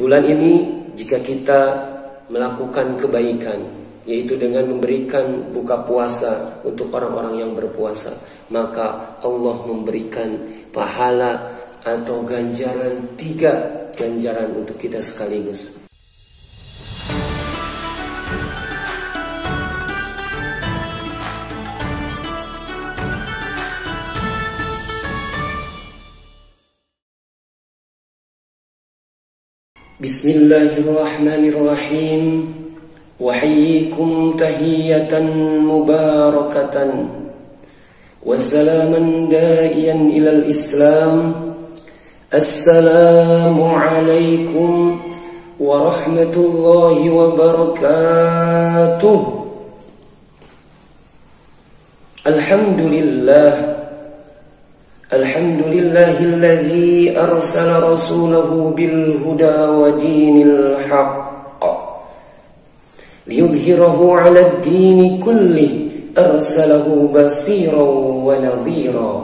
bulan ini jika kita melakukan kebaikan, yaitu dengan memberikan buka puasa untuk orang-orang yang berpuasa, maka Allah memberikan pahala atau ganjaran 3 ganjaran untuk kita sekaligus. Bismillahirrahmanirrahim. Wahyikum tahiyatan mubarakatan wa salaman da'iyan ilal Islam. Assalamu alaikum warahmatullahi wabarakatuh. Alhamdulillahilladzi arsala rasulahu bil huda wa dinil haqq liyudhhirahu 'ala ad-din kullih arsalahu basiran wa nadhira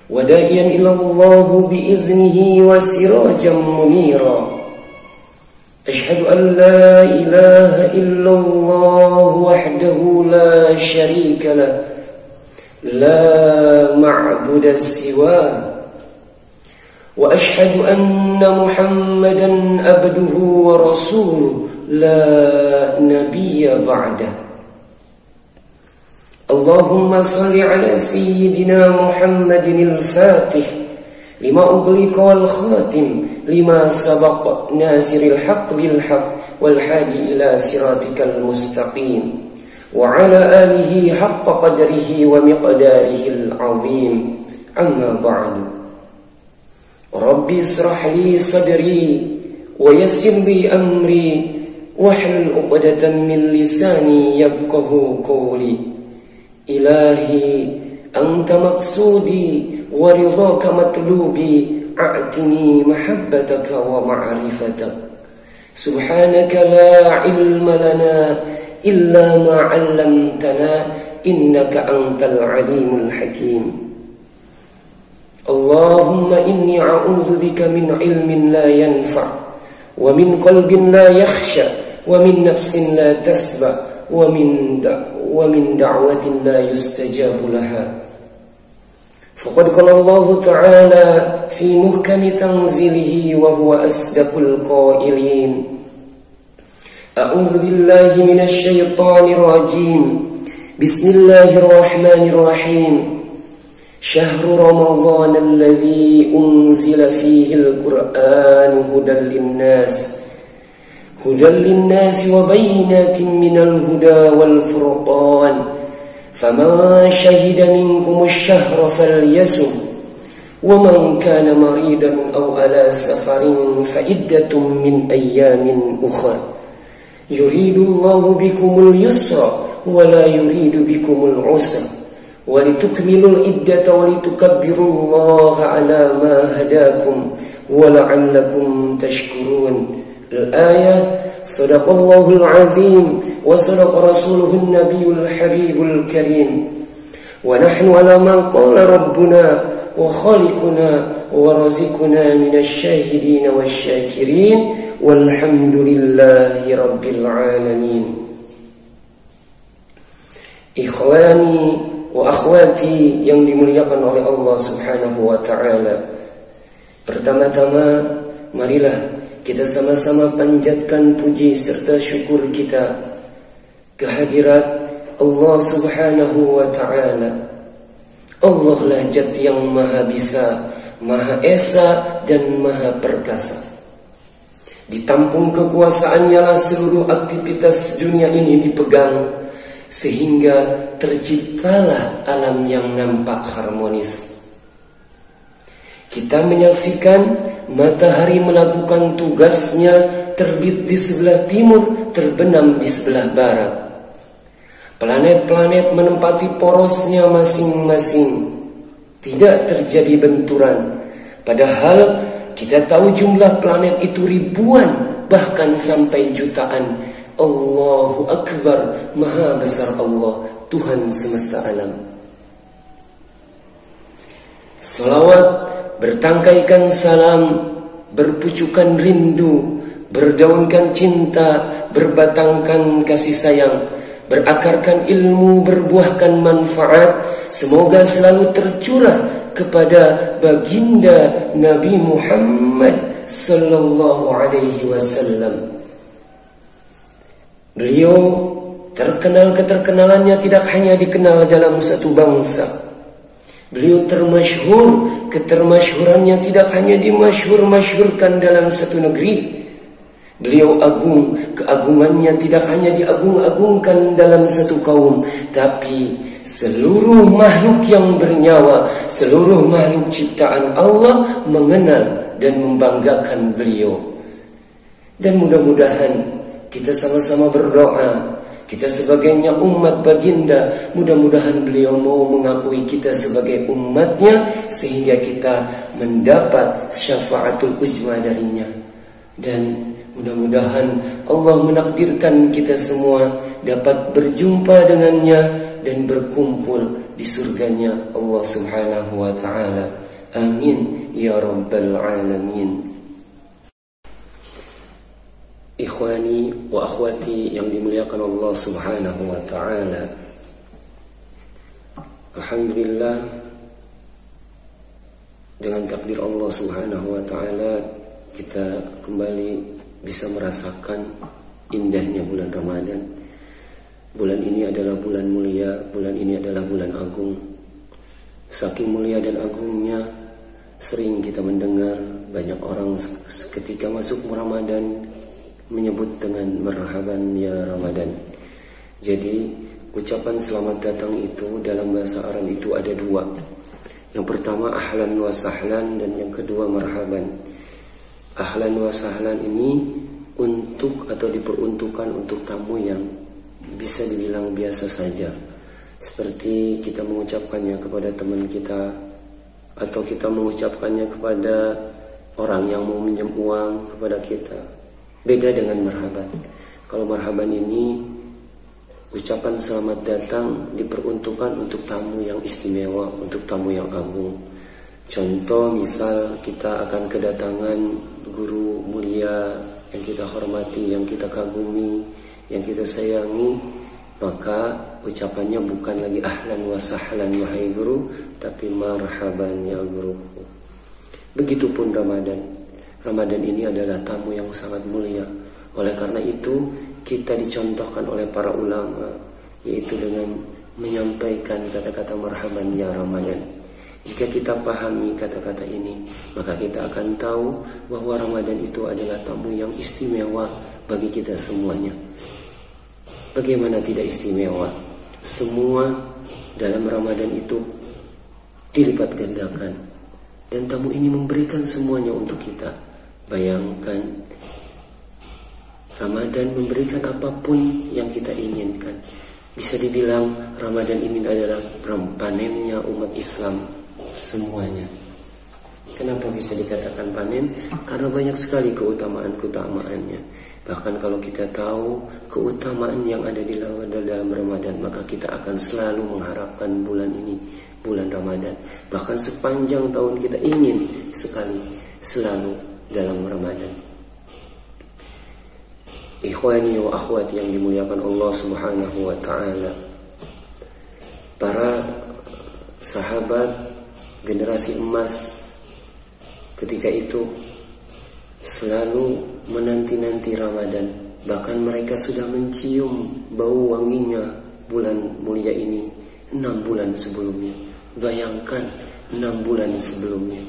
wa da'iyan ila Allah bi iznihi wa sirajan munira. Ashhadu an la ilaha illallah wahdahu la sharika lah لا معبود سواه وأشهد أن محمدا عبده ورسوله لا نبي بعده. اللهم صل على سيدنا محمد الفاتح لما أغلق والخاتم لما سبق ناصر الحق بالحق والهادي إلى صراطك المستقيم وعلى آله حق قدره ومقداره العظيم. أما بعد. ربي اشرح لي صدري ويسر لي أمري واحلل عقدة من لساني يفقهوا قولي. إلهي أنت مقصودي ورضاك مطلوبي أعطني محبتك ومعرفتك. سبحانك لا علم لنا إلا ما علمتنا إنك أنت العليم الحكيم. اللهم إني أعوذ بك من علم لا ينفع ومن قلب لا يخشى ومن نفس لا تسبع ومن دعوة لا يستجاب لها. فقد قال الله تعالى في محكم تنزيله وهو أصدق القائلين: أعوذ بالله من الشيطان الرجيم. بسم الله الرحمن الرحيم. شهر رمضان الذي أنزل فيه القرآن هدى للناس وبينات من الهدى والفرقان فمن شهد منكم الشهر فليصم ومن كان مريضا أو على سفر فعدة من أيام أخرى يريد الله بكم اليسر ولا يريد بكم العسر ولتكملوا العدة ولتكبروا الله على ما هداكم ولعلكم تشكرون. الآية. صدق الله العظيم وصدق رسوله النبي الحبيب الكريم ونحن على ما قال ربنا وخالقنا ورزقنا من الشاهدين والشاكرين walhamdulillahi rabbil alamin. Ikhwani wa akhwati yang dimuliakan oleh Allah Subhanahu wa taala. Pertama-tama marilah kita sama-sama panjatkan puji serta syukur kita kehadirat Allah Subhanahu wa taala. Allah lah Zat yang Maha Bisa, Maha Esa dan Maha Perkasa. Ditampung kekuasaannya lah seluruh aktivitas dunia ini dipegang, sehingga terciptalah alam yang nampak harmonis. Kita menyaksikan matahari melakukan tugasnya, terbit di sebelah timur, terbenam di sebelah barat. Planet-planet menempati porosnya masing-masing, tidak terjadi benturan. Padahal kita tahu jumlah planet itu ribuan, bahkan sampai jutaan. Allahu Akbar, Maha Besar Allah, Tuhan semesta alam. Salawat bertangkaikan salam berpucukan rindu, berdaunkan cinta, berbatangkan kasih sayang, berakarkan ilmu, berbuahkan manfaat. Semoga selalu tercurah kepada baginda Nabi Muhammad sallallahu alaihi wasallam. Beliau terkenal, keterkenalannya tidak hanya dikenal dalam satu bangsa. Beliau termasyhur, ketermasyhurannya tidak hanya dimasyhur-masyhurkan dalam satu negeri. Beliau agung, keagungannya tidak hanya diagung-agungkan dalam satu kaum, tapi seluruh makhluk yang bernyawa, seluruh makhluk ciptaan Allah mengenal dan membanggakan beliau. Dan mudah-mudahan kita sama-sama berdoa, kita sebagainya umat baginda, mudah-mudahan beliau mau mengakui kita sebagai umatnya, sehingga kita mendapat syafaatul uzma darinya. Dan mudah-mudahan Allah menakdirkan kita semua dapat berjumpa dengannya dan berkumpul di surganya Allah subhanahu wa ta'ala. Amin ya rabbal alamin. Ikhwani wa akhwati yang dimuliakan Allah subhanahu wa ta'ala, alhamdulillah, dengan takdir Allah subhanahu wa ta'ala kita kembali bisa merasakan indahnya bulan Ramadan. Bulan ini adalah bulan mulia, bulan ini adalah bulan agung. Saking mulia dan agungnya, sering kita mendengar banyak orang ketika masuk Ramadan menyebut dengan marhaban ya Ramadan. Jadi ucapan selamat datang itu dalam bahasa Arab itu ada dua. Yang pertama ahlan wa sahlan, dan yang kedua marhaban. Ahlan wa sahlan ini untuk atau diperuntukkan untuk tamu yang bisa dibilang biasa saja, seperti kita mengucapkannya kepada teman kita, atau kita mengucapkannya kepada orang yang mau minjam uang kepada kita. Beda dengan marhaban. Kalau marhaban ini ucapan selamat datang diperuntukkan untuk tamu yang istimewa, untuk tamu yang agung. Contoh misal kita akan kedatangan guru mulia yang kita hormati, yang kita kagumi, yang kita sayangi, maka ucapannya bukan lagi ahlan wa sahlan wahai guru, tapi marhaban ya guruku. Begitupun Ramadan. Ramadan ini adalah tamu yang sangat mulia. Oleh karena itu kita dicontohkan oleh para ulama, yaitu dengan menyampaikan kata-kata marhaban ya Ramadan. Jika kita pahami kata-kata ini, maka kita akan tahu bahwa Ramadan itu adalah tamu yang istimewa bagi kita semuanya. Bagaimana tidak istimewa? Semua dalam Ramadan itu dilipat gandakan, dan tamu ini memberikan semuanya untuk kita. Bayangkan, Ramadan memberikan apapun yang kita inginkan. Bisa dibilang Ramadan ini adalah panennya umat Islam semuanya. Kenapa bisa dikatakan panen? Karena banyak sekali keutamaan-keutamaannya. Bahkan kalau kita tahu keutamaan yang ada di dalam Ramadan, maka kita akan selalu mengharapkan bulan ini, bulan Ramadan. Bahkan sepanjang tahun kita ingin sekali selalu dalam Ramadan. Ikhwani wa akhwati yang dimuliakan Allah subhanahu wa ta'ala, para sahabat generasi emas ketika itu selalu menanti-nanti Ramadan. Bahkan mereka sudah mencium bau wanginya bulan mulia ini 6 bulan sebelumnya. Bayangkan 6 bulan sebelumnya.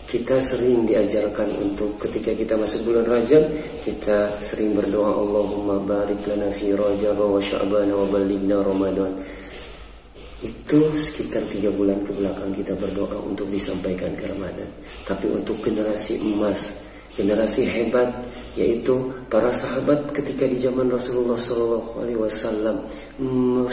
Kita sering diajarkan untuk ketika kita masuk bulan Rajab, kita sering berdoa, Allahumma barik lana fi Rajab wa Sya'ban wa ballighna Ramadan. Itu sekitar 3 bulan ke belakang kita berdoa untuk disampaikan ke Ramadan. Tapi untuk generasi emas, generasi hebat, yaitu para sahabat ketika di zaman Rasulullah SAW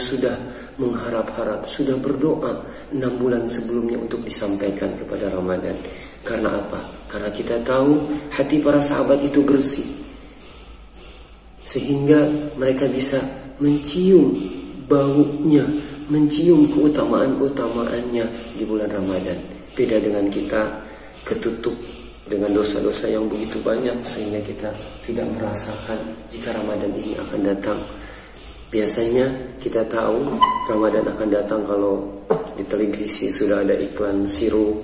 sudah mengharap-harap, sudah berdoa 6 bulan sebelumnya untuk disampaikan kepada Ramadan. Karena apa? Karena kita tahu hati para sahabat itu bersih, sehingga mereka bisa mencium baunya, mencium keutamaan-keutamaannya di bulan Ramadan. Beda dengan kita, ketutup dengan dosa-dosa yang begitu banyak sehingga kita tidak merasakan jika Ramadan ini akan datang. Biasanya kita tahu Ramadan akan datang kalau di televisi sudah ada iklan sirup,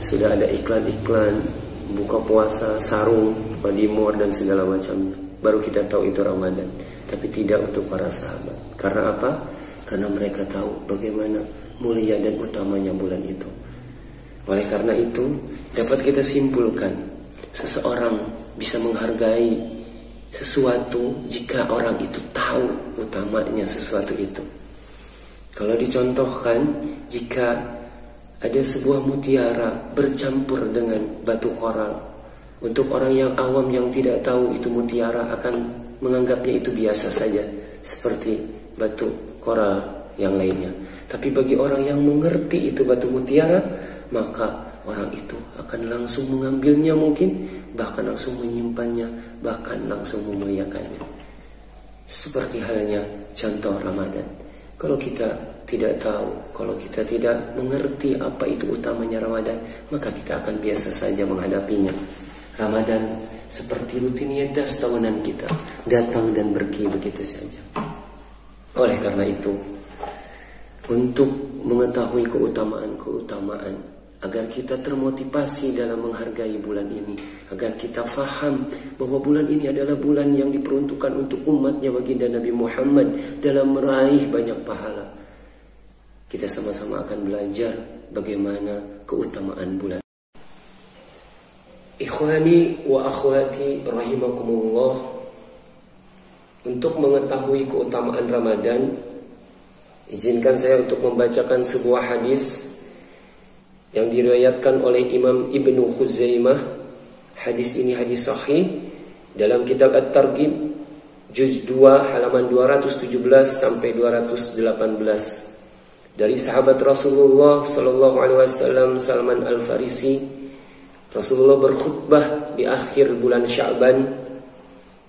sudah ada iklan-iklan buka puasa, sarung, Madimor dan segala macamnya. Baru kita tahu itu Ramadan. Tapi tidak untuk para sahabat. Karena apa? Karena mereka tahu bagaimana mulia dan utamanya bulan itu. Oleh karena itu, dapat kita simpulkan, seseorang bisa menghargai sesuatu jika orang itu tahu utamanya sesuatu itu. Kalau dicontohkan, jika ada sebuah mutiara bercampur dengan batu koral, untuk orang yang awam yang tidak tahu itu mutiara akan menganggapnya itu biasa saja, seperti batu koral yang lainnya. Tapi bagi orang yang mengerti itu batu mutiara, maka orang itu akan langsung mengambilnya mungkin, bahkan langsung menyimpannya, bahkan langsung memuliakannya. Seperti halnya contoh Ramadan. Kalau kita tidak tahu, kalau kita tidak mengerti apa itu utamanya Ramadan, maka kita akan biasa saja menghadapinya. Ramadan seperti rutinitas tahunan kita, datang dan pergi begitu saja. Oleh karena itu, untuk mengetahui keutamaan-keutamaan, agar kita termotivasi dalam menghargai bulan ini, agar kita faham bahwa bulan ini adalah bulan yang diperuntukkan untuk umatnya baginda Nabi Muhammad dalam meraih banyak pahala, kita sama-sama akan belajar bagaimana keutamaan bulan. Ikhwani wa akhwati rahimakumullah, untuk mengetahui keutamaan Ramadan, izinkan saya untuk membacakan sebuah hadis yang diriwayatkan oleh Imam Ibnu Khuzaimah. Hadis ini hadis sahih dalam kitab At-Targhib juz 2 halaman 217 sampai 218 dari sahabat Rasulullah sallallahu alaihi wasallam Salman Al-Farisi. Rasulullah berkhutbah di akhir bulan Sya'ban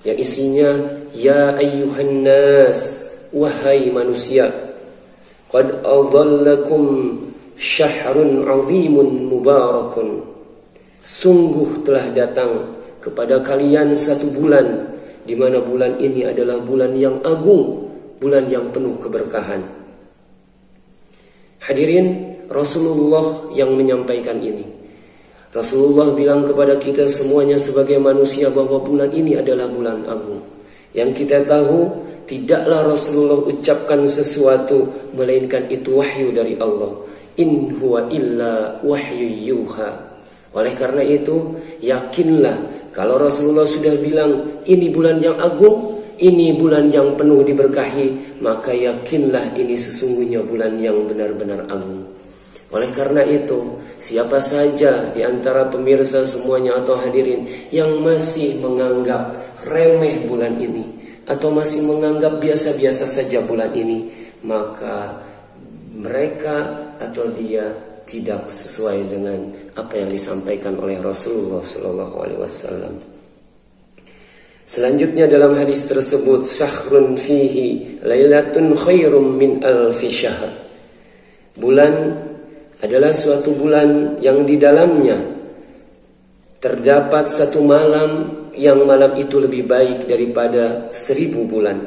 yang isinya, ya ayyuhan nas, wahai manusia, qad adhallakum syahrun azimun mubarakun, sungguh telah datang kepada kalian satu bulan, di mana bulan ini adalah bulan yang agung, bulan yang penuh keberkahan. Hadirin, Rasulullah yang menyampaikan ini. Rasulullah bilang kepada kita semuanya sebagai manusia bahwa bulan ini adalah bulan agung. Yang kita tahu, tidaklah Rasulullah ucapkan sesuatu melainkan itu wahyu dari Allah. In huwa illa wahyu yuha. Oleh karena itu, yakinlah kalau Rasulullah sudah bilang ini bulan yang agung, ini bulan yang penuh diberkahi, maka yakinlah ini sesungguhnya bulan yang benar-benar agung. Oleh karena itu, siapa saja di antara pemirsa semuanya atau hadirin yang masih menganggap remeh bulan ini, atau masih menganggap biasa-biasa saja bulan ini, maka mereka atau dia tidak sesuai dengan apa yang disampaikan oleh Rasulullah SAW. Selanjutnya dalam hadis tersebut, syahrun fihi lailatun khairum min alfi syahr. Bulan adalah suatu bulan yang di dalamnya terdapat satu malam yang malam itu lebih baik daripada 1000 bulan.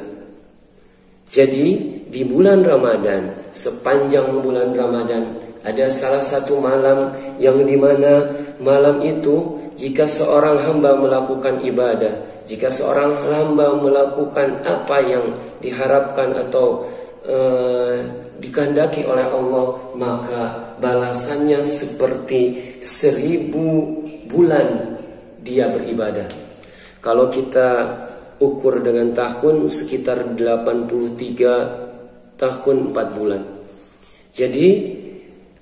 Jadi di bulan Ramadan, sepanjang bulan Ramadan, ada salah satu malam yang dimana malam itu jika seorang hamba melakukan ibadah, jika seorang hamba melakukan apa yang diharapkan atau dikehendaki oleh Allah, maka balasannya seperti 1000 bulan dia beribadah. Kalau kita ukur dengan tahun, sekitar 83 tahun 4 bulan. Jadi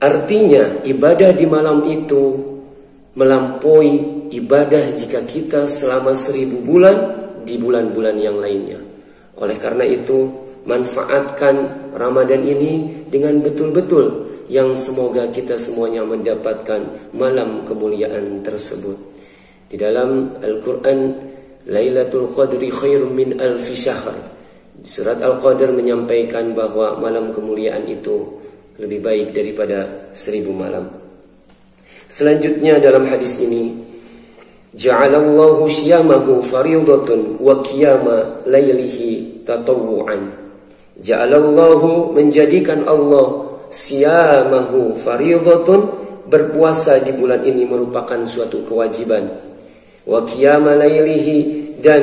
artinya ibadah di malam itu melampaui ibadah jika kita selama 1000 bulan di bulan-bulan yang lainnya. Oleh karena itu, manfaatkan Ramadan ini dengan betul-betul, yang semoga kita semuanya mendapatkan malam kemuliaan tersebut. Di dalam Al-Quran, Lailatul Qadri khairum min alfi syahr. Surat Al-Qadr menyampaikan bahwa malam kemuliaan itu lebih baik daripada 1000 malam. Selanjutnya dalam hadis ini, ja'alallahu syiyamahu fariidatun wa qiyama lailihi tatawwu'an. Ja'alallahu, menjadikan Allah, syiyamahu fariidatun, berpuasa di bulan ini merupakan suatu kewajiban. Wa qiyama lailihi, dan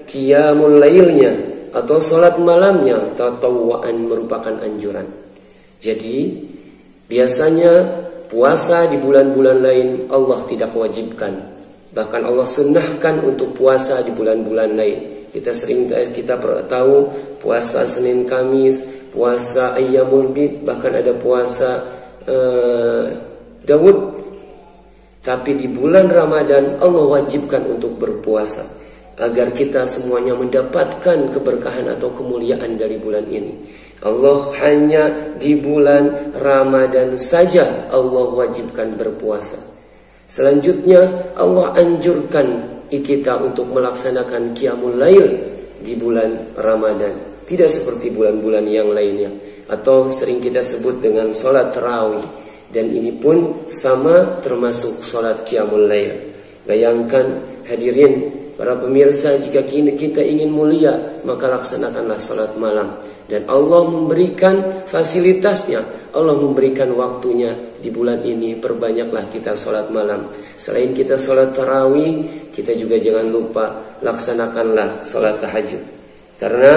qiyamul lailnya atau salat malamnya tatawwu'an, merupakan anjuran. Jadi biasanya puasa di bulan-bulan lain Allah tidak wajibkan. Bahkan Allah sunnahkan untuk puasa di bulan-bulan lain. Kita tahu puasa Senin Kamis, puasa Ayyamul Bid, bahkan ada puasa Daud. Tapi di bulan Ramadan Allah wajibkan untuk berpuasa agar kita semuanya mendapatkan keberkahan atau kemuliaan dari bulan ini. Allah hanya di bulan Ramadan saja Allah wajibkan berpuasa. Selanjutnya Allah anjurkan kita untuk melaksanakan qiyamul lail di bulan Ramadan. Tidak seperti bulan-bulan yang lainnya, atau sering kita sebut dengan sholat tarawih. Dan ini pun sama termasuk sholat qiyamul lail. Bayangkan hadirin para pemirsa, jika kita ingin mulia maka laksanakanlah sholat malam. Dan Allah memberikan fasilitasnya, Allah memberikan waktunya di bulan ini. Perbanyaklah kita sholat malam. Selain kita sholat tarawih, kita juga jangan lupa laksanakanlah sholat tahajud. Karena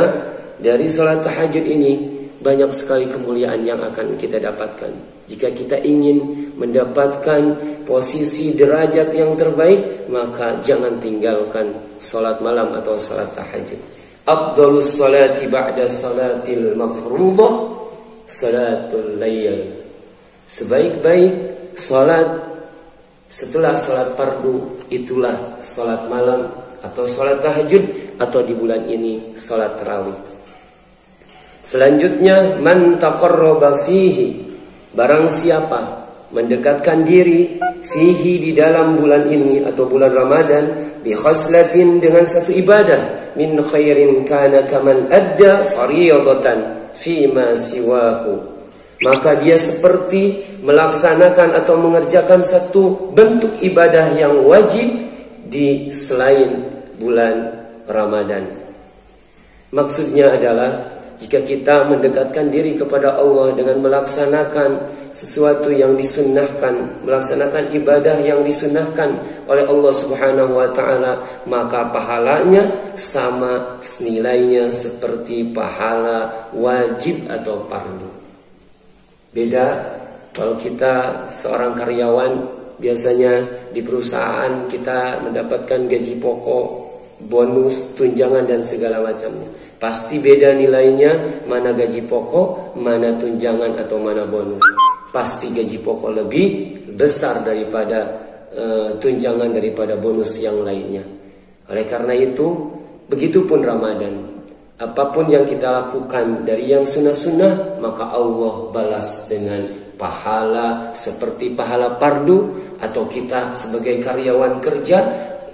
dari sholat tahajud ini banyak sekali kemuliaan yang akan kita dapatkan. Jika kita ingin mendapatkan posisi derajat yang terbaik, maka jangan tinggalkan sholat malam atau sholat tahajud. Afdhalus salati ba'da salatil mafruḍah salatul lail. Sebaik-baik salat setelah salat fardu itulah salat malam atau salat tahajud, atau di bulan ini salat tarawih. Selanjutnya, man taqarraba fihi, barang siapa mendekatkan diri fihi, di dalam bulan ini atau bulan Ramadan, bi khaslatin, dengan satu ibadah, min khairin kana kaman adda fariidatan fima siwahu, maka dia seperti melaksanakan atau mengerjakan satu bentuk ibadah yang wajib di selain bulan Ramadan. Maksudnya adalah jika kita mendekatkan diri kepada Allah dengan melaksanakan sesuatu yang disunnahkan, melaksanakan ibadah yang disunnahkan oleh Allah Subhanahu wa ta'ala, maka pahalanya sama senilainya seperti pahala wajib atau fardu. Beda kalau kita seorang karyawan, biasanya di perusahaan kita mendapatkan gaji pokok, bonus, tunjangan dan segala macamnya. Pasti beda nilainya, mana gaji pokok, mana tunjangan atau mana bonus. Pasti gaji pokok lebih besar daripada tunjangan, daripada bonus yang lainnya. Oleh karena itu, begitupun Ramadan. Apapun yang kita lakukan dari yang sunnah-sunnah, maka Allah balas dengan pahala seperti pahala fardu. Atau kita sebagai karyawan kerja,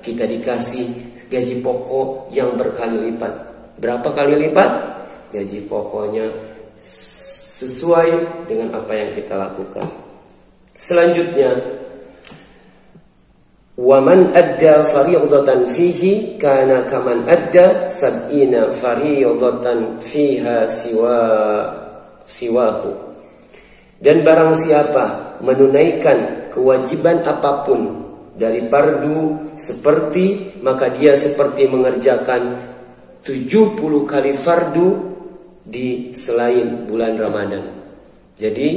kita dikasih gaji pokok yang berkali lipat. Berapa kali lipat? Gaji pokoknya sesuai dengan apa yang kita lakukan. Selanjutnya, waman adda fariidatan fihi kana kaman adda sab'ina fariidatan fiha siwahu. Dan barang siapa menunaikan kewajiban apapun dari fardu seperti, maka dia seperti mengerjakan 70 kali fardu di selain bulan Ramadan. Jadi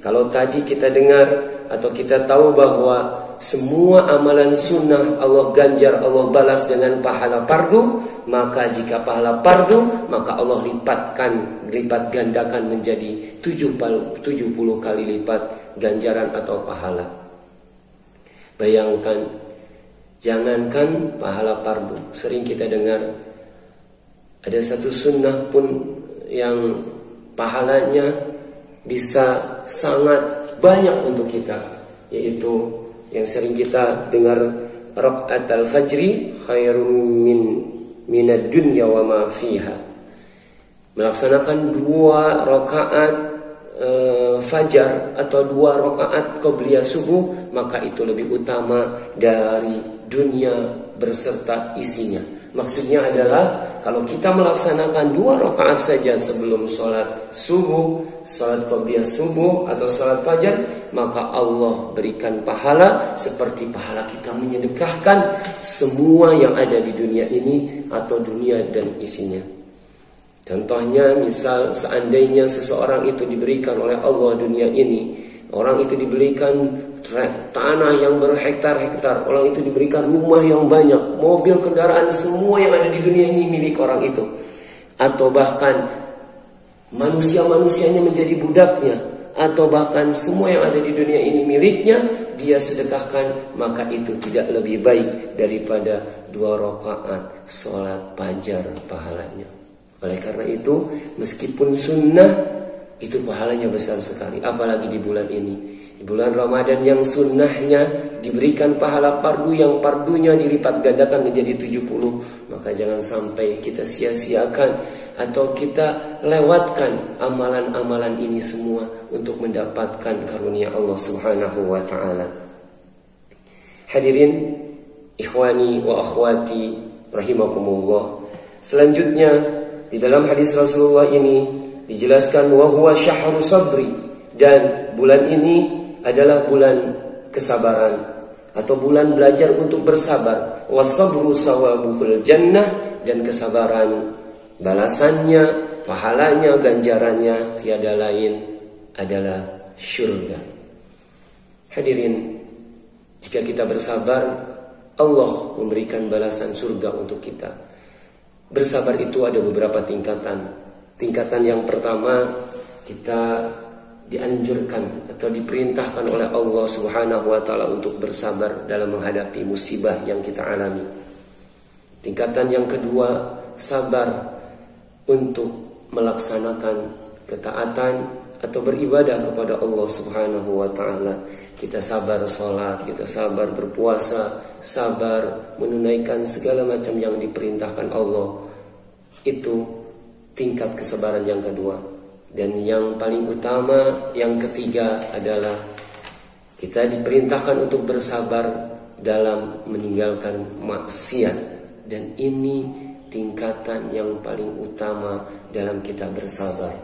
kalau tadi kita dengar atau kita tahu bahwa semua amalan sunnah Allah ganjar, Allah balas dengan pahala fardu, maka jika pahala fardu, maka Allah lipat gandakan menjadi 70 kali lipat ganjaran atau pahala. Bayangkan, jangankan pahala fardu, sering kita dengar ada satu sunnah pun yang pahalanya bisa sangat banyak untuk kita, yaitu yang sering kita dengar, rakaat al-fajri khairum minad dunya wa ma fiha. Melaksanakan 2 rakaat fajar atau 2 rakaat qabliyah subuh, maka itu lebih utama dari dunia berserta isinya. Maksudnya adalah kalau kita melaksanakan 2 rakaat saja sebelum sholat subuh, sholat qabliyah subuh atau sholat fajar, maka Allah berikan pahala seperti pahala kita menyedekahkan semua yang ada di dunia ini atau dunia dan isinya. Contohnya, misal seandainya seseorang itu diberikan oleh Allah dunia ini, orang itu diberikan tanah yang berhektar-hektar, orang itu diberikan rumah yang banyak, mobil, kendaraan, semua yang ada di dunia ini milik orang itu. Atau bahkan manusia-manusianya menjadi budaknya, atau bahkan semua yang ada di dunia ini miliknya, dia sedekahkan, maka itu tidak lebih baik daripada 2 rakaat sholat fajar pahalanya. Oleh karena itu, meskipun sunnah, itu pahalanya besar sekali. Apalagi di bulan ini, di bulan Ramadan yang sunnahnya diberikan pahala fardu, yang fardunya dilipat gandakan menjadi 70. Maka jangan sampai kita sia-siakan atau kita lewatkan amalan-amalan ini semua untuk mendapatkan karunia Allah Subhanahu wa ta'ala. Hadirin ikhwani wa akhwati rahimakumullah. Selanjutnya, di dalam hadis Rasulullah ini dijelaskan wa huwa syahru sabri, dan bulan ini adalah bulan kesabaran atau bulan belajar untuk bersabar. Wasabru sawabuhul jannah, dan kesabaran balasannya, pahalanya, ganjarannya tiada lain adalah syurga. Hadirin, jika kita bersabar, Allah memberikan balasan surga untuk kita. Bersabar itu ada beberapa tingkatan. Tingkatan yang pertama, kita dianjurkan atau diperintahkan oleh Allah Subhanahu wa ta'ala untuk bersabar dalam menghadapi musibah yang kita alami. Tingkatan yang kedua, sabar untuk melaksanakan ketaatan atau beribadah kepada Allah Subhanahu wa ta'ala. Kita sabar sholat, kita sabar berpuasa, sabar menunaikan segala macam yang diperintahkan Allah. Itu tingkat kesabaran yang kedua. Dan yang paling utama, yang ketiga adalah kita diperintahkan untuk bersabar dalam meninggalkan maksiat. Dan ini tingkatan yang paling utama dalam kita bersabar.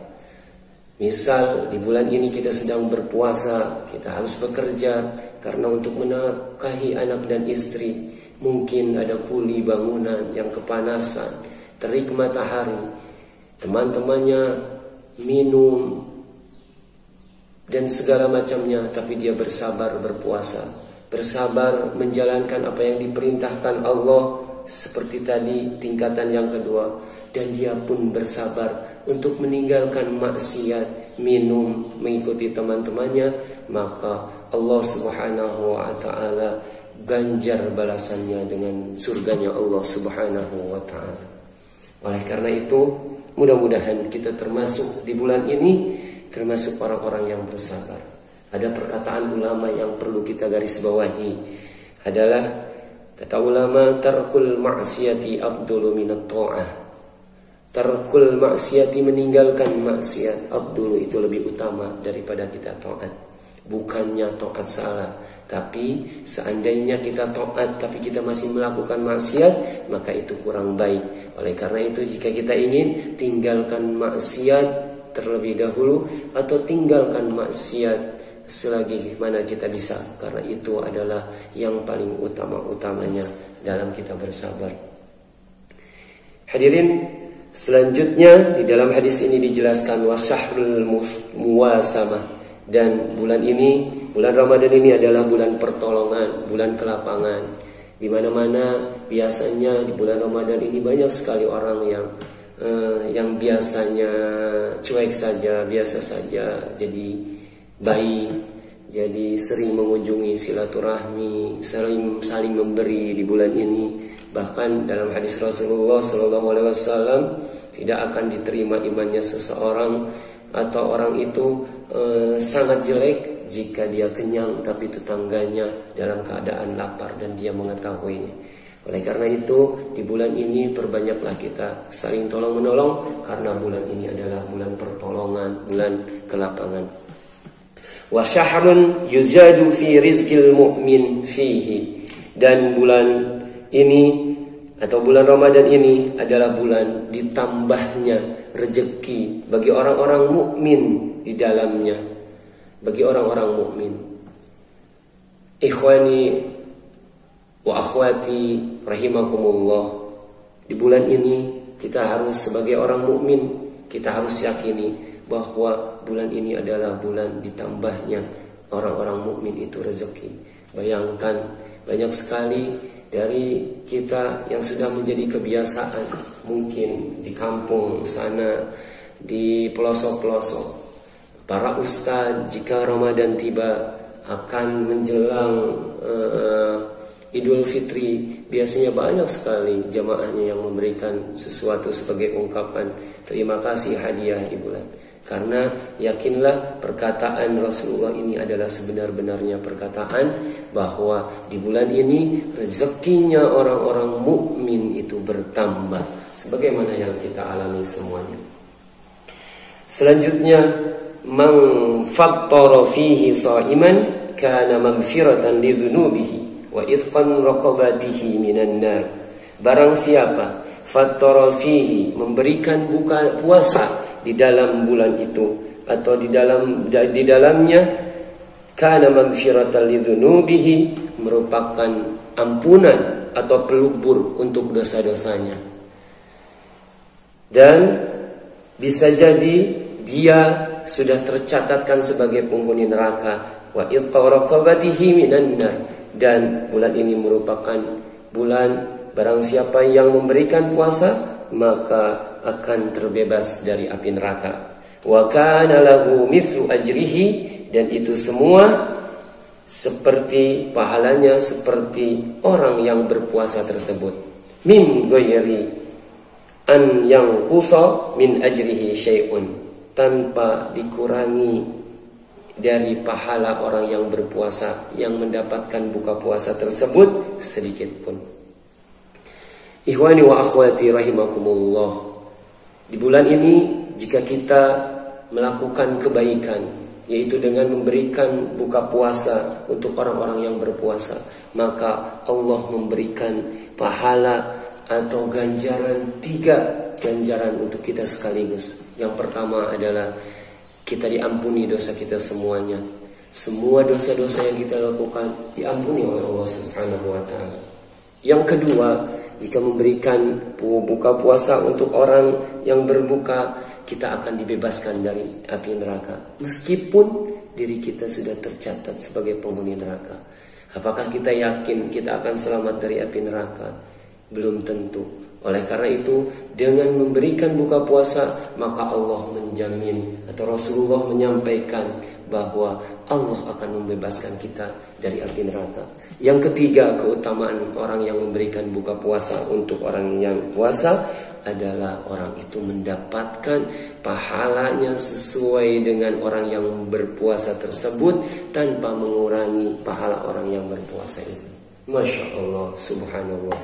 Misal di bulan ini kita sedang berpuasa, kita harus bekerja karena untuk menafkahi anak dan istri. Mungkin ada kuli bangunan yang kepanasan, terik matahari, teman-temannya minum dan segala macamnya, tapi dia bersabar berpuasa, bersabar menjalankan apa yang diperintahkan Allah. Seperti tadi tingkatan yang kedua, dan dia pun bersabar untuk meninggalkan maksiat, minum, mengikuti teman-temannya, maka Allah Subhanahu wa ta'ala ganjar balasannya dengan surganya Allah Subhanahu wa ta'ala. Oleh karena itu, mudah-mudahan kita termasuk di bulan ini, termasuk orang-orang yang bersabar. Ada perkataan ulama yang perlu kita garis bawahi, adalah kata ulama, tarkul ma'siyati abdulu minat ta'ah. Tarkul maksiati, meninggalkan maksiat, abdulu itu lebih utama daripada kita taat. Bukannya taat salah, tapi seandainya kita taat tapi kita masih melakukan maksiat, maka itu kurang baik. Oleh karena itu, jika kita ingin tinggalkan maksiat terlebih dahulu, atau tinggalkan maksiat selagi mana kita bisa, karena itu adalah yang paling utama-utamanya dalam kita bersabar. Hadirin, selanjutnya di dalam hadis ini dijelaskan wasyahrul muwasamah, dan bulan ini, bulan Ramadan ini adalah bulan pertolongan, bulan kelapangan. Di mana-mana biasanya di bulan Ramadan ini banyak sekali orang yang biasanya cuek saja, biasa saja, jadi baik, jadi sering mengunjungi silaturahmi, saling memberi di bulan ini. Bahkan dalam hadis Rasulullah SAW, tidak akan diterima imannya seseorang atau orang itu sangat jelek jika dia kenyang tapi tetangganya dalam keadaan lapar dan dia mengetahuinya. Oleh karena itu, di bulan ini perbanyaklah kita saling tolong menolong, karena bulan ini adalah bulan pertolongan, bulan kelapangan. Wa syahrun yuzadu fi rizqil mu'min fihi. Dan bulan ini atau bulan Ramadan ini adalah bulan ditambahnya rezeki bagi orang-orang mukmin di dalamnya. Bagi orang-orang mukmin. Ikhwani wa akhwati rahimakumullah. Di bulan ini kita harus sebagai orang mukmin, kita harus yakini bahwa bulan ini adalah bulan ditambahnya orang-orang mukmin itu rezeki. Bayangkan banyak sekali dari kita yang sudah menjadi kebiasaan, mungkin di kampung sana, di pelosok-pelosok, para ustadz jika Ramadan tiba akan menjelang Idul Fitri, biasanya banyak sekali jamaahnya yang memberikan sesuatu sebagai ungkapan terima kasih hadiah di bulan. Karena yakinlah perkataan Rasulullah ini adalah sebenar-benarnya perkataan bahwa di bulan ini rezekinya orang-orang mukmin itu bertambah, sebagaimana yang kita alami semuanya. Selanjutnya, man fattara fihi sha'iman kana maghfiratan lidzunubihi wa itqan raqabatihi minan nar. Barang siapa fattara fihi, memberikan buka puasa di dalam bulan itu atau di dalamnya, kana maghfiratan lidzunubihi, merupakan ampunan atau pelupur untuk dosa-dosanya. Dan bisa jadi dia sudah tercatatkan sebagai penghuni neraka. Wa itqaraqabatihi minan nar. Dan bulan ini merupakan bulan barang siapa yang memberikan puasa maka akan terbebas dari api neraka. Wa kana lahu mithlu ajrihi, dan itu semua seperti pahalanya seperti orang yang berpuasa tersebut. Min ghairi an yanqusa min ajrihi syai'un, tanpa dikurangi dari pahala orang yang berpuasa yang mendapatkan buka puasa tersebut sedikit pun. Ikhwani wa akhwati rahimakumullah. Di bulan ini jika kita melakukan kebaikan, yaitu dengan memberikan buka puasa untuk orang-orang yang berpuasa, maka Allah memberikan pahala atau ganjaran, 3 ganjaran untuk kita sekaligus. Yang pertama adalah kita diampuni dosa kita semuanya. Semua dosa-dosa yang kita lakukan diampuni oleh Allah Subhanahu wa ta'ala. Yang kedua, jika memberikan buka puasa untuk orang yang berbuka, kita akan dibebaskan dari api neraka, meskipun diri kita sudah tercatat sebagai penghuni neraka. Apakah kita yakin kita akan selamat dari api neraka? Belum tentu. Oleh karena itu, dengan memberikan buka puasa, maka Allah menjamin atau Rasulullah menyampaikan bahwa Allah akan membebaskan kita dari api neraka. Yang ketiga, keutamaan orang yang memberikan buka puasa untuk orang yang puasa adalah orang itu mendapatkan pahalanya sesuai dengan orang yang berpuasa tersebut tanpa mengurangi pahala orang yang berpuasa itu. Masya Allah, subhanallah.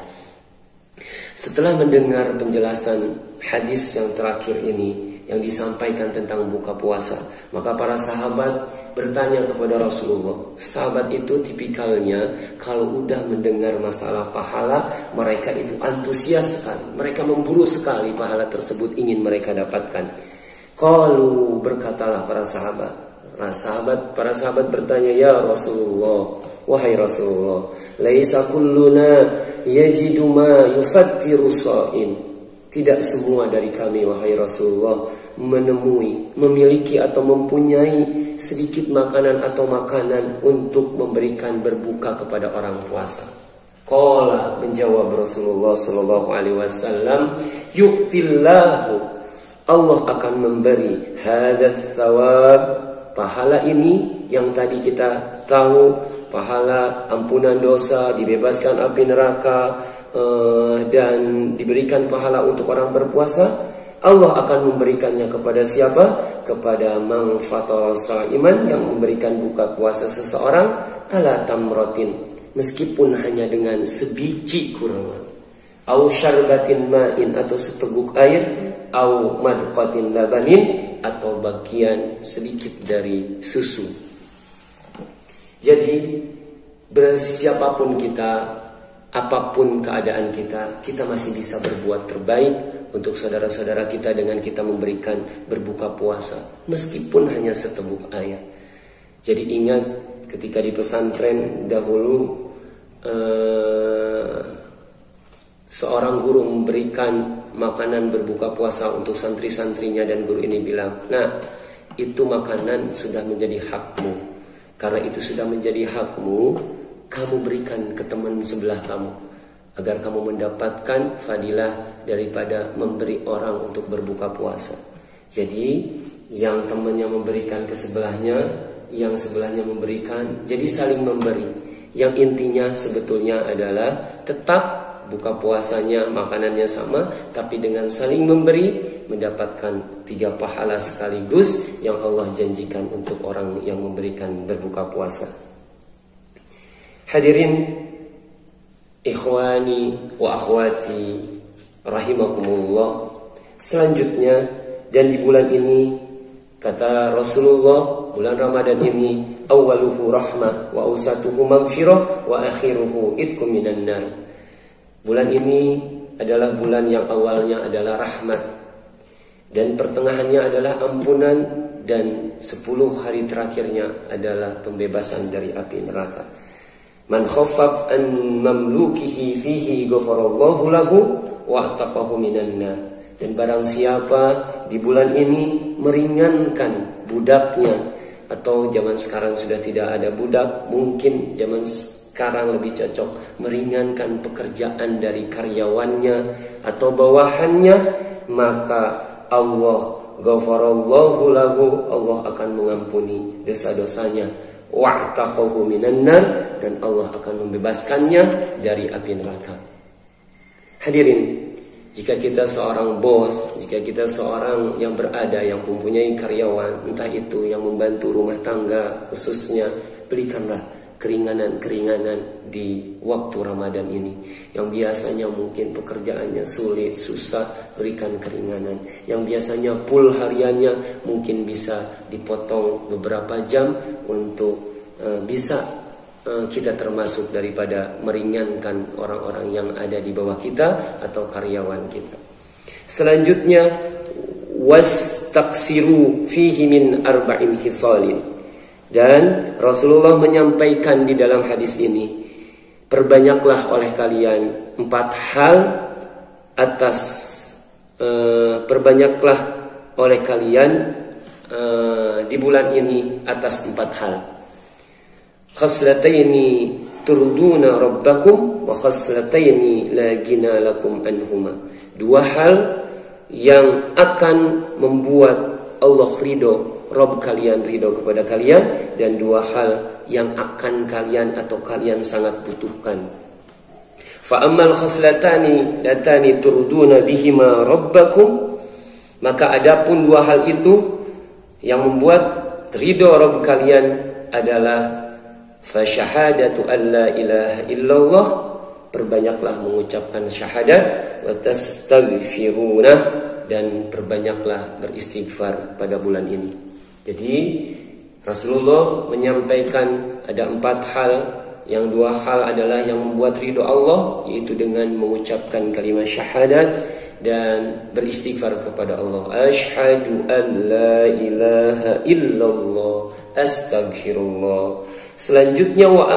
Setelah mendengar penjelasan hadis yang terakhir ini yang disampaikan tentang buka puasa, maka para sahabat bertanya kepada Rasulullah. Sahabat itu tipikalnya kalau udah mendengar masalah pahala, mereka itu antusias sekali. Mereka memburu sekali pahala tersebut, ingin mereka dapatkan. Qalu, berkatalah para sahabat. Para sahabat bertanya, ya Rasulullah, wahai Rasulullah, laisa kulluna yajidu ma yufattiru sha'im. Tidak semua dari kami, wahai Rasulullah, memiliki atau mempunyai sedikit makanan atau makanan untuk memberikan berbuka kepada orang puasa. Qala, menjawab Rasulullah sallallahu alaihi wasallam, yu'tillahu, Allah akan memberi hadzal thawab, pahala ini yang tadi kita tahu, pahala ampunan dosa, dibebaskan api neraka, dan diberikan pahala untuk orang berpuasa. Allah akan memberikannya kepada siapa? Kepada man fatara sha'iman, yang memberikan buka puasa seseorang ala tamratin, meskipun hanya dengan sebiji kurma, au syarbatin ma'in, atau seteguk air, au madqatin labanin, atau bagian sedikit dari susu. Jadi siapapun kita, apapun keadaan kita, kita masih bisa berbuat terbaik untuk saudara-saudara kita dengan kita memberikan berbuka puasa, meskipun hanya seteguk ayat. Jadi ingat ketika di pesantren dahulu seorang guru memberikan makanan berbuka puasa untuk santri-santrinya, dan guru ini bilang, nah itu makanan sudah menjadi hakmu. Karena itu sudah menjadi hakmu, kamu berikan ke teman sebelah kamu, agar kamu mendapatkan fadilah daripada memberi orang untuk berbuka puasa. Jadi yang temannya memberikan ke sebelahnya, yang sebelahnya memberikan, jadi saling memberi. Yang intinya sebetulnya adalah tetap buka puasanya, makanannya sama, tapi dengan saling memberi, mendapatkan 3 pahala sekaligus yang Allah janjikan untuk orang yang memberikan berbuka puasa. Hadirin ikhwani wa akhwati rahimakumullah. Selanjutnya, dan di bulan ini kata Rasulullah, bulan Ramadan ini awwaluhu rahmah wa awsatuhu maghfirah wa akhiruhu idkum minan nar. Bulan ini adalah bulan yang awalnya adalah rahmat, dan pertengahannya adalah ampunan, dan 10 hari terakhirnya adalah pembebasan dari api neraka. Man khaffaf an mamlukihi fihi ghafarallahu lahu wa ataqahu minan nar. Dan barang siapa di bulan ini meringankan budaknya, atau zaman sekarang sudah tidak ada budak, mungkin zaman sekarang lebih cocok meringankan pekerjaan dari karyawannya atau bawahannya, maka Allah ghafarallahu lahu, Allah akan mengampuni dosa-dosanya, wa'taqahu minan nar, dan Allah akan membebaskannya dari api neraka. Hadirin, jika kita seorang bos, jika kita seorang yang berada, yang mempunyai karyawan, entah itu yang membantu rumah tangga khususnya, berikanlah keringanan-keringanan di waktu Ramadan ini. Yang biasanya mungkin pekerjaannya sulit, susah, berikan keringanan. Yang biasanya full hariannya mungkin bisa dipotong beberapa jam untuk bisa kita termasuk daripada meringankan orang-orang yang ada di bawah kita atau karyawan kita. Selanjutnya, wastaksiru fihi min arba'in hisalin. Dan Rasulullah menyampaikan di dalam hadis ini, perbanyaklah oleh kalian 4 hal atas perbanyaklah oleh kalian di bulan ini atas 4 hal. Khaslataini turduna rabbakum wa khaslataini la gina lakum anhuma. 2 hal yang akan membuat Allah ridho, Rabb kalian ridho kepada kalian, dan 2 hal yang akan kalian atau kalian sangat butuhkan. Fa ammal khaslatani latani turduna bihima rabbakum, maka adapun 2 hal itu yang membuat ridho Rabb kalian adalah fa syahadatu alla ilaha illallah, perbanyaklah mengucapkan syahadat, wa tastaghfiruna, dan perbanyaklah beristighfar pada bulan ini. Jadi Rasulullah menyampaikan ada 4 hal, yang 2 hal adalah yang membuat ridho Allah, yaitu dengan mengucapkan kalimat syahadat dan beristighfar kepada Allah. Asyhadu an la ilaha illallah, astaghfirullah. Selanjutnya wa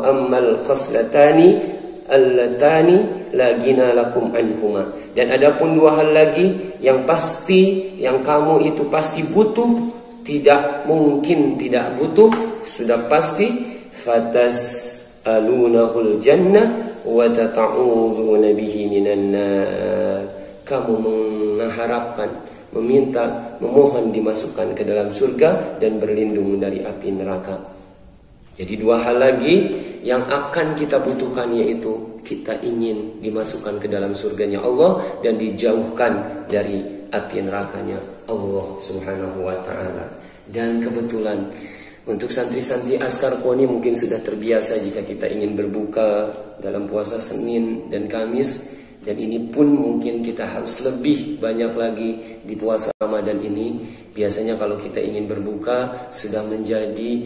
ammal khaslatani allatani la gina lakum anhuma. Dan adapun 2 hal lagi yang pasti, yang kamu itu pasti butuh, tidak mungkin tidak butuh, sudah pasti. Fatas'alunahul jannah wa tata'uduna bihi minan nar. Kamu mengharapkan, meminta, memohon dimasukkan ke dalam surga dan berlindung dari api neraka. Jadi 2 hal lagi yang akan kita butuhkan, yaitu kita ingin dimasukkan ke dalam surganya Allah dan dijauhkan dari api nerakanya Allah Subhanahu wa ta'ala. Dan kebetulan untuk santri-santri Askar Poni mungkin sudah terbiasa jika kita ingin berbuka dalam puasa Senin dan Kamis, dan ini pun mungkin kita harus lebih banyak lagi di puasa Ramadan ini. Biasanya kalau kita ingin berbuka sudah menjadi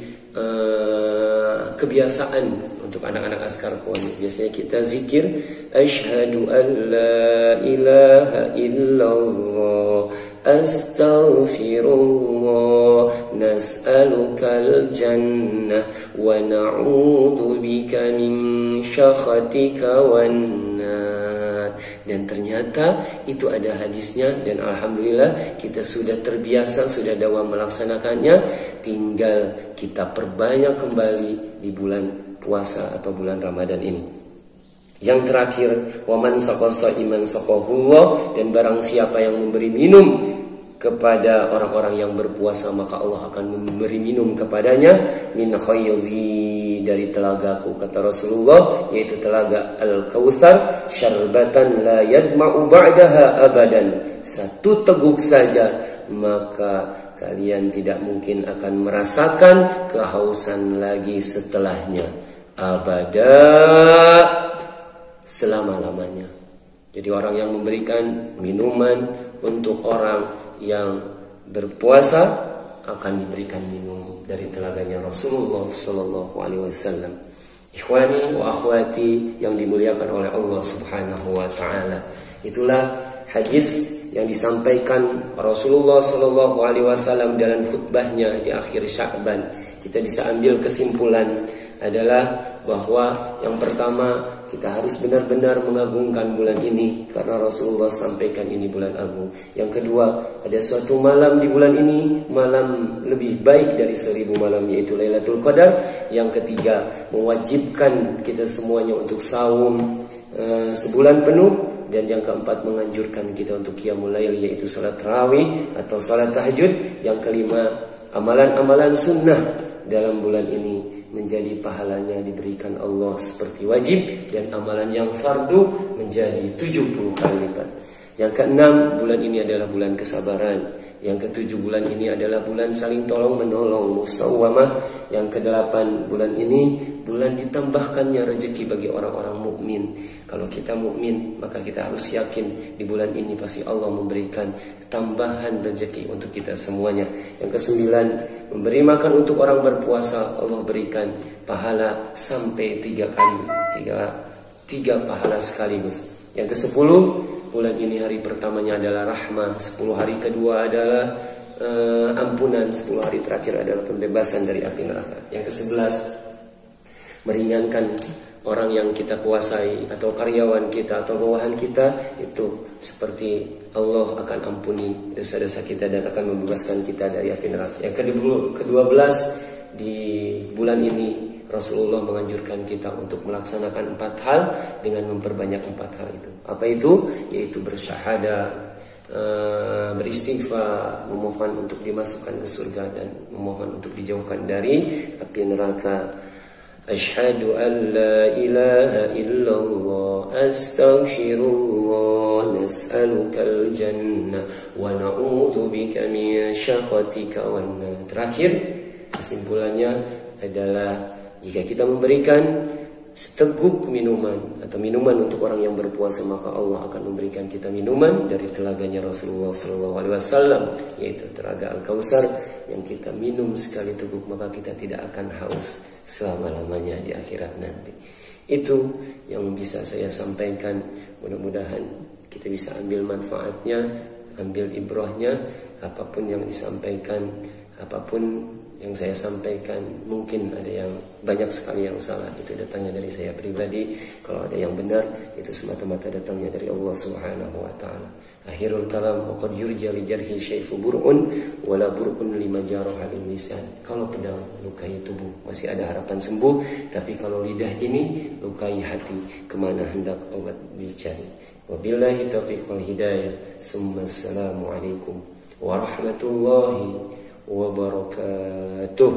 kebiasaan untuk anak-anak askar Qawani. Biasanya kita zikir asyhadu an la ilaha illallah astaghfirullah nas'alukal jannah wa na'udzu bika min syakhatika wan nar. Dan ternyata itu ada hadisnya, dan alhamdulillah kita sudah terbiasa, sudah dawam melaksanakannya. Tinggal kita perbanyak kembali di bulan puasa atau bulan Ramadan ini. Yang terakhir, waman saqasa iman saqahullah, dan barang siapa yang memberi minum kepada orang-orang yang berpuasa, maka Allah akan memberi minum kepadanya min khayzi, dari telagaku, kata Rasulullah, yaitu telaga Al-Kautsar, syarbatan la yadma'u ba'daha abadan, satu teguk saja maka kalian tidak mungkin akan merasakan kehausan lagi setelahnya, abada, selama-lamanya. Jadi orang yang memberikan minuman untuk orang yang berpuasa akan diberikan minum dari telaganya Rasulullah Sallallahu Alaihi Wasallam. Ikhwani wa akhwati yang dimuliakan oleh Allah Subhanahu Wa Taala, itulah hadis yang disampaikan Rasulullah Sallallahu Alaihi Wasallam dalam khutbahnya di akhir Sya'ban. Kita bisa ambil kesimpulan adalah bahwa yang pertama, kita harus benar-benar mengagungkan bulan ini karena Rasulullah sampaikan ini bulan agung. Yang kedua, ada suatu malam di bulan ini, malam lebih baik dari 1000 malam, yaitu Lailatul Qadar. Yang ketiga, mewajibkan kita semuanya untuk saum sebulan penuh. Dan yang keempat, menganjurkan kita untuk qiyamul lail, yaitu salat tarawih atau salat tahajud. Yang kelima, amalan-amalan sunnah dalam bulan ini menjadi pahalanya diberikan Allah seperti wajib, dan amalan yang fardu menjadi 70 kali lipat. Yang keenam, bulan ini adalah bulan kesabaran. Yang ketujuh, bulan ini adalah bulan saling tolong menolong, musawwamah. Yang kedelapan, bulan ini bulan ditambahkannya rezeki bagi orang-orang mukmin. Kalau kita mukmin, maka kita harus yakin di bulan ini pasti Allah memberikan tambahan rezeki untuk kita semuanya. Yang kesembilan, memberi makan untuk orang berpuasa, Allah berikan pahala sampai 3 kali, tiga pahala sekaligus. Yang kesepuluh, bulan ini hari pertamanya adalah rahmah, 10 hari kedua adalah ampunan, 10 hari terakhir adalah pembebasan dari api neraka. Yang ke-11, meringankan orang yang kita kuasai atau karyawan kita atau bawahan kita, itu seperti Allah akan ampuni dosa-dosa kita dan akan membebaskan kita dari api neraka. Yang ke-12, di bulan ini Rasulullah menganjurkan kita untuk melaksanakan 4 hal dengan memperbanyak 4 hal itu. Apa itu? Yaitu bersyahadah, beristighfar, memohon untuk dimasukkan ke surga dan memohon untuk dijauhkan dari api neraka. Asyhadu an la ilaha illallah astaghfirullah nas'alukal jannah wa na'udzu bika min syakhatika wan nar. Terakhir, kesimpulannya adalah jika kita memberikan seteguk minuman atau minuman untuk orang yang berpuasa, maka Allah akan memberikan kita minuman dari telaganya Rasulullah SAW, yaitu telaga Al-Kautsar, yang kita minum sekali teguk maka kita tidak akan haus selama-lamanya di akhirat nanti. Itu yang bisa saya sampaikan. Mudah-mudahan kita bisa ambil manfaatnya, ambil ibrahnya. Apapun yang disampaikan, apapun yang saya sampaikan, mungkin ada yang banyak sekali yang salah, itu datangnya dari saya pribadi. Kalau ada yang benar, itu semata-mata datangnya dari Allah Subhanahu wa taala. Akhirul kalam, wa qad yurja li jarhi syaifu bur'un wala bur'un lima jaraha lil lisan. Kalau pedang lukai tubuh masih ada harapan sembuh, tapi kalau lidah ini lukai hati, kemana hendak obat dicari. Wabillahi taufiq wal hidayah. Assalamualaikum warahmatullahi wabarakatuh.